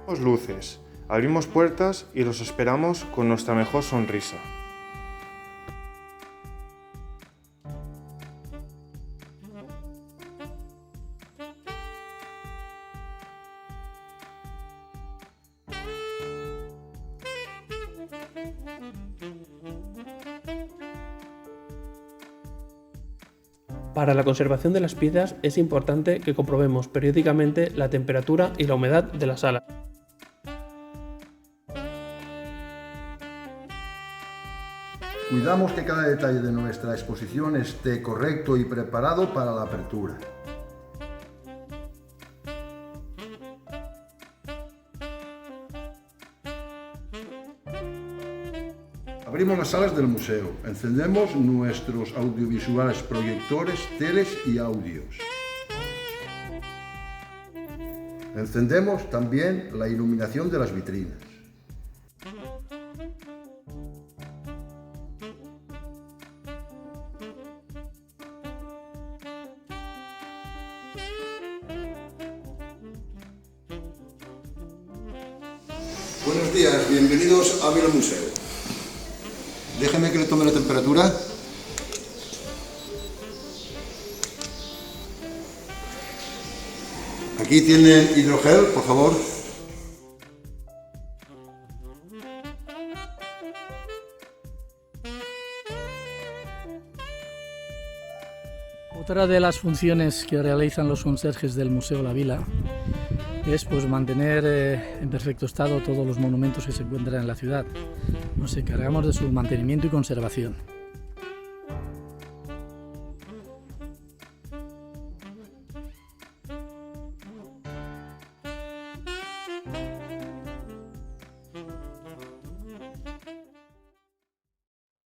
luces, abrimos puertas y los esperamos con nuestra mejor sonrisa. Para la conservación de las piezas es importante que comprobemos periódicamente la temperatura y la humedad de la sala. Cuidamos que cada detalle de nuestra exposición esté correcto y preparado para la apertura. Abrimos las salas del museo, encendemos nuestros audiovisuales proyectores, teles y audios. Encendemos también la iluminación de las vitrinas. Buenos días, bienvenidos a Vila Museo. Déjeme que le tome la temperatura. Aquí tienen hidrogel, por favor. Otra de las funciones que realizan los conserjes del Museo La Vila es mantener en perfecto estado todos los monumentos que se encuentran en la ciudad. Nos encargamos de su mantenimiento y conservación.